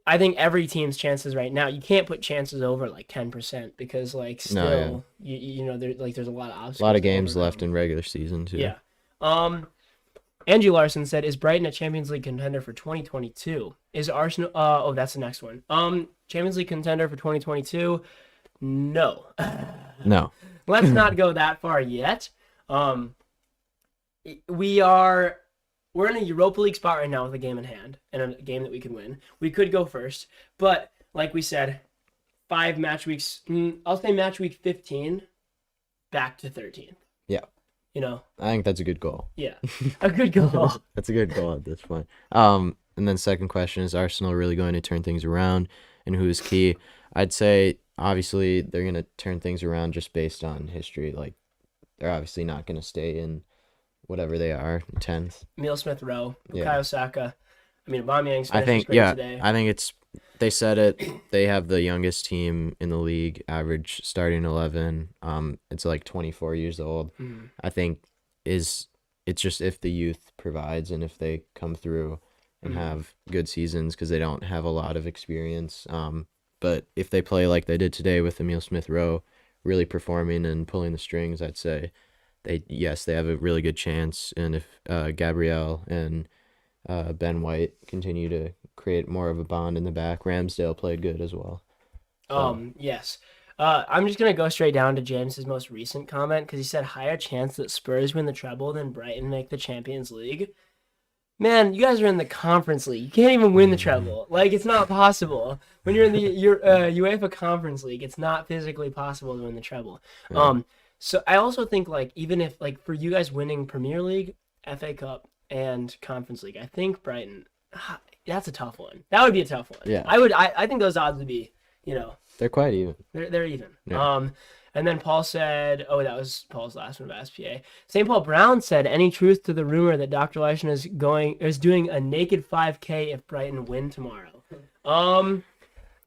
I think every team's chances right now, you can't put chances over 10% because still there's a lot of obstacles. A lot of to games overcome. left in regular season too. Yeah. Angie Larson said, "Is Brighton a Champions League contender for 2022? Is Arsenal? Oh, that's the next one. Champions League contender for 2022? No. No. Let's not go that far yet. We're in a Europa League spot right now with a game in hand and a game that we could win. We could go first, but like we said, 5 match weeks. I'll say match week 15, back to 13. Yeah. I think that's a good goal. Yeah, a good goal. That's a good goal at this point. And then second question, is Arsenal really going to turn things around, and who is key? I'd say obviously they're going to turn things around just based on history. They're obviously not going to stay in whatever they are, 10th. Emile Smith Rowe, Yeah. Bukayo Saka. Aubameyang's I finish was think great today. I think they said it. They have the youngest team in the league, average starting 11. It's 24 years old. Mhm. I think it's just if the youth provides and if they come through and have good seasons, because they don't have a lot of experience. But if they play like they did today with Emile Smith Rowe really performing and pulling the strings, I'd say they have a really good chance, and if Gabrielle and Ben White continue to create more of a bond in the back, Ramsdale played good as well. Yes. I'm just gonna go straight down to James's most recent comment because he said higher chance that Spurs win the treble than Brighton make the Champions League. Man, you guys are in the Conference League. You can't even win the treble. Like, it's not possible. When you're in the UEFA Conference League, it's not physically possible to win the treble. Yeah. So I also think, like, even if, like, for you guys winning Premier League, FA Cup, and Conference League, I think Brighton, that's a tough one. That would be a tough one. Yeah. I think those odds would be, They're quite even. they're even. Yeah. And then Paul said, that was Paul's last one of SPA. St. Paul Brown said, any truth to the rumor that Dr. Lyson is doing a naked 5K if Brighton win tomorrow?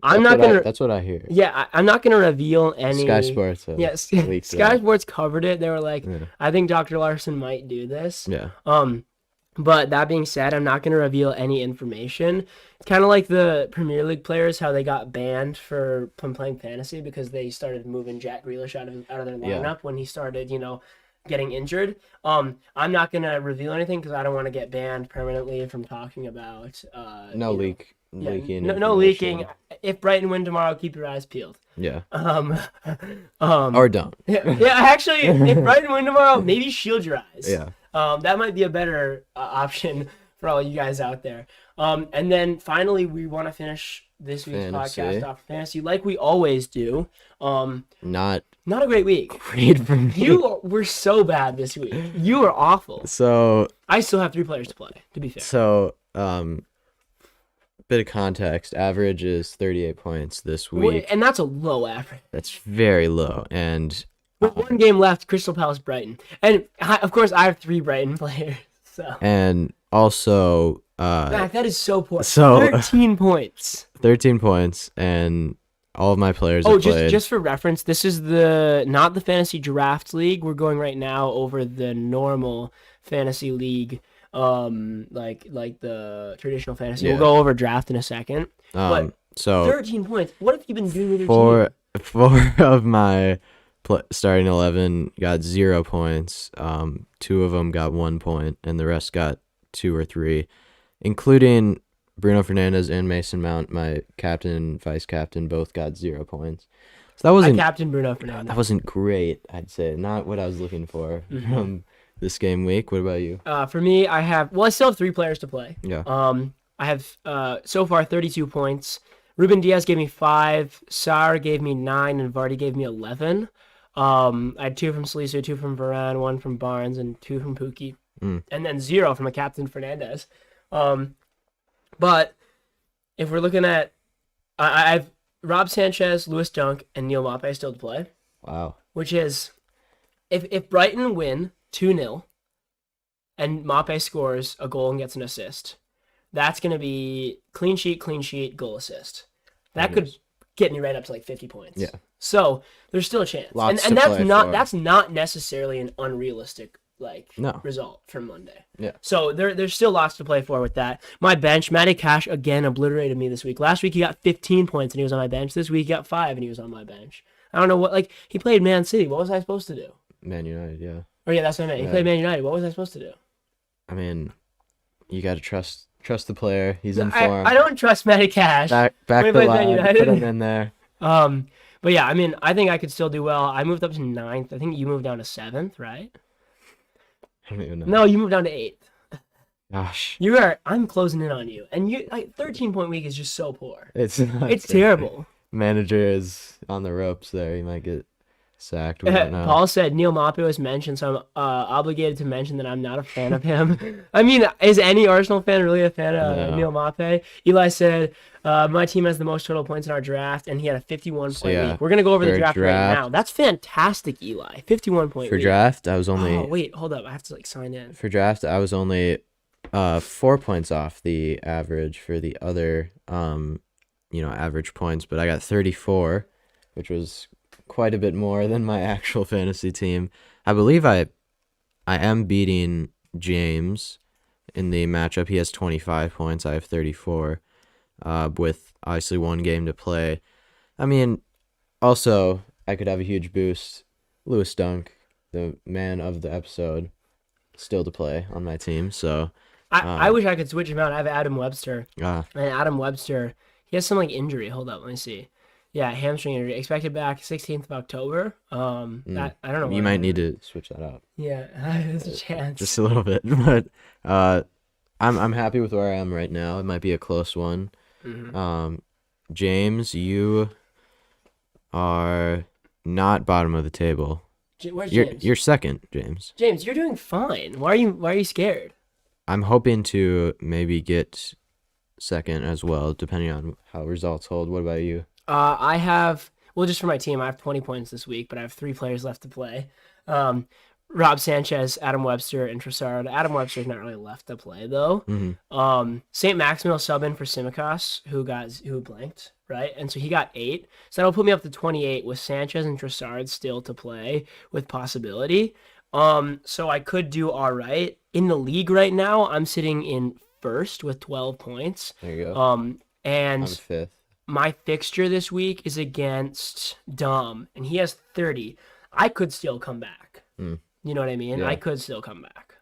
That's what I hear. Yeah, I'm not gonna reveal any. Sky Sports. Yes, leaked Sky that. Sports covered it. They were like, Yeah. I think Dr. Larson might do this. Yeah. But that being said, I'm not going to reveal any information. It's kind of like the Premier League players, how they got banned from playing fantasy because they started moving Jack Grealish out of their lineup when he started, getting injured. I'm not going to reveal anything because I don't want to get banned permanently from talking about Leaking. No leaking. If Brighton win tomorrow, keep your eyes peeled. Yeah. Or don't. Yeah, actually, if Brighton win tomorrow, maybe shield your eyes. Yeah. That might be a better option for all you guys out there. And then finally, we want to finish this week's podcast off fantasy like we always do. Not a great week. Great for me. You were so bad this week. You were awful. So I still have 3 players to play, to be fair. So, bit of context. Average is 38 points this week. And that's a low average. That's very low. And with 1 game left, Crystal Palace, Brighton. And, of course, I have 3 Brighton players. So. And also... Mac, that is so poor. So 13 points. 13 points, and all of my players have played. Just for reference, this is not the fantasy draft league. We're going right now over the normal fantasy league, like the traditional fantasy. Yeah. We'll go over draft in a second. But so 13 points. What have you been doing with your team? Four of my starting 11 got 0 points. 2 of them got 1 point, and the rest got 2 or 3. Including Bruno Fernandes and Mason Mount, my captain and vice captain, both got 0 points. So that wasn't Captain Bruno Fernandes. That wasn't great, I'd say. Not what I was looking for from this game week. What about you? For me, I still have 3 players to play. Yeah. I have so far 32 points. Ruben Diaz gave me 5, Sarr gave me 9, and Vardy gave me 11. I had 2 from Salisu, 2 from Varane, 1 from Barnes, and 2 from Pukki, and then 0 from a Captain Fernandez. But if we're looking at, I've Rob Sanchez, Lewis Dunk, and Neil Maupay still to play. Wow. Which is, if Brighton win 2-0, and Maupay scores a goal and gets an assist, that's going to be clean sheet, goal assist. That could get me right up to like 50 points. Yeah. So there's still a chance. Lots and to that's play not for. That's not necessarily an unrealistic result from Monday. Yeah. So there's still lots to play for with that. My bench, Matty Cash again obliterated me this week. Last week he got 15 points and he was on my bench. This week he got 5 and he was on my bench. I don't know what he played Man City. What was I supposed to do? Man United, yeah. Oh yeah, that's what I meant. He played Man United. What was I supposed to do? I mean, you got to trust the player. He's in form. I don't trust Matty Cash. Back the line. Put him in there. But yeah, I mean, I think I could still do well. I moved up to 9th. I think you moved down to 7th, right? I don't even know. No, you moved down to 8th. Gosh. I'm closing in on you. And 13-point week is just so poor. It's terrible. Manager is on the ropes there. He might get sacked. We don't know. Paul said Neil Maupay was mentioned, so I'm obligated to mention that I'm not a fan of him. I mean, is any Arsenal fan really a fan of Neil Maupay? Eli said, my team has the most total points in our draft, and he had a 51-point week. We're going to go over the draft right now. That's fantastic, Eli. 51-point For week. draft, I was only... Oh, wait, hold up. I have to sign in. For draft, I was only 4 points off the average for the other, average points, but I got 34, which was quite a bit more than my actual fantasy team. I believe I am beating James in the matchup. He has 25 points. I have 34, with obviously 1 game to play. I mean, also, I could have a huge boost. Lewis Dunk, the man of the episode, still to play on my team. So I wish I could switch him out. I have Adam Webster. uh, And Adam Webster, he has some like injury. Hold up, let me see. Yeah, hamstring injury. Expected back 16th of October. That I don't know. you might need to switch that up Yeah, there's a chance. just a little bit, but I'm happy with where I am right now. It might be a close one. James, you are not bottom of the table. Where's James? You're second, James. James, you're doing fine. Why are you scared? I'm hoping to maybe get second as well, depending on how results hold. What about you? I have, well, just for my team, I have 20 points this week, but I have 3 players left to play. Rob Sanchez, Adam Webster, and Trossard. Adam Webster's not really left to play though. St. Maximal sub in for Simicas, who blanked, right? And so he got 8. So that'll put me up to 28 with Sanchez and Trossard still to play with possibility. So I could do all right. In the league right now, I'm sitting in first with 12 points. There you go. And I'm fifth. my fixture this week is against Dom, and he has 30. I could still come back. You know what I mean? Yeah. I could still come back.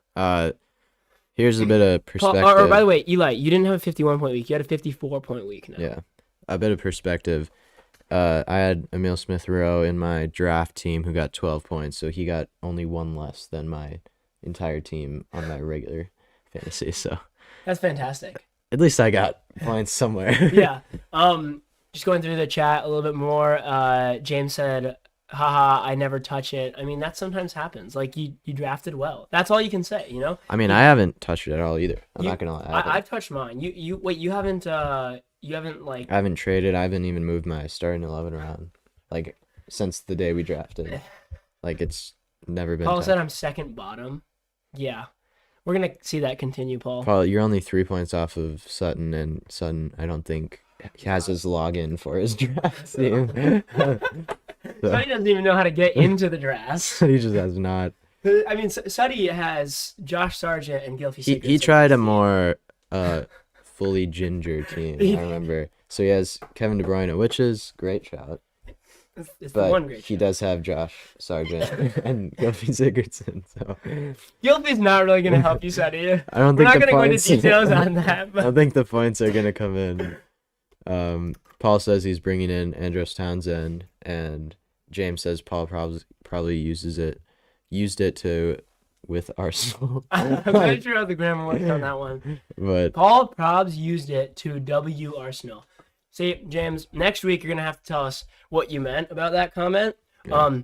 Here's a bit of perspective. Or by the way, Eli, you didn't have a 51-point week. You had a 54-point week now. Yeah, a bit of perspective. I had Emil Smith-Rowe in my draft team who got 12 points, so he got only 1 less than my entire team on my regular fantasy. So That's fantastic. at least I got points somewhere. Yeah. Just going through the chat a little bit more. James said, haha, I never touch it. I mean, that sometimes happens. Like, you drafted well. That's all you can say, you know? I mean, I haven't touched it at all either. I'm not gonna lie. I've touched mine. Wait, you haven't like... I haven't traded. I haven't even moved my starting 11 around, like, since the day we drafted. Like, it's never been Paul touched. said I'm second bottom. Yeah. We're going to see that continue, Paul. Paul, you're only 3 points off of Sutton, and Sutton, I don't think, has his login for his draft team. So he doesn't even know how to get into the draft. He just has not. I mean, Suddy has Josh Sargent and Gilfie Sigurdsson. He tried a more fully ginger team, I remember. So he has Kevin De Bruyne, which is great shout. It's the one great he shout. does have Josh Sargent and Gilfie Sigurdsson. So Gilfie's not really going to help you, Suddy. I don't We're think not the going to go into points. details on that. I But don't think the points are gonna come in. Paul says he's bringing in Andros Townsend, and James says Paul probably used it to with Arsenal. I'm not sure how the grammar works on that one. But Paul Probs used it to W Arsenal. See, James, next week you're going to have to tell us what you meant about that comment. Yeah.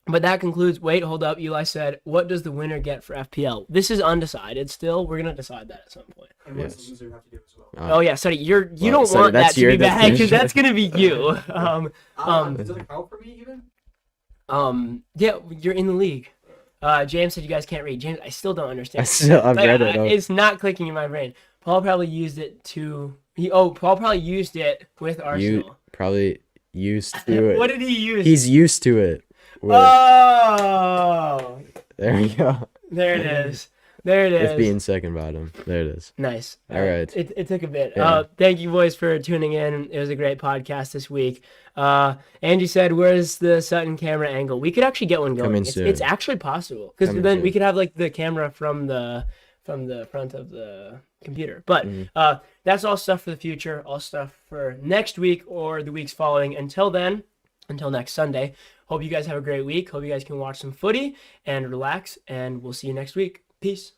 But that concludes. Wait, hold up. Eli said, what does the winner get for FPL? This is undecided still. We're going to decide that at some point. And what does Yes. the loser have to do as well? Oh, yeah, Sonny, you well, don't Sonny, want that that's to your be bad because definition. that's going to be you. Does it count for me even? Yeah, you're in the league. James said you guys can't read. James, I still don't understand. I've read it. It's not clicking in my brain. Paul probably used it to. Paul probably used it with Arsenal. You probably used to it. What did he use? He's used to it. Oh, There we go. there it is. There it is. With being second bottom. There it is. Nice. All right. It took a bit. Yeah. Thank you, boys, for tuning in. It was a great podcast this week. Angie said, "Where's the Sutton camera angle? We could actually get one going. Coming soon. It's actually possible because Coming then soon. we could have like the camera from the front of the computer. But that's all stuff for the future. All stuff for next week or the weeks following. Until then, until next Sunday. Hope you guys have a great week. Hope you guys can watch some footy and relax. And we'll see you next week. Peace.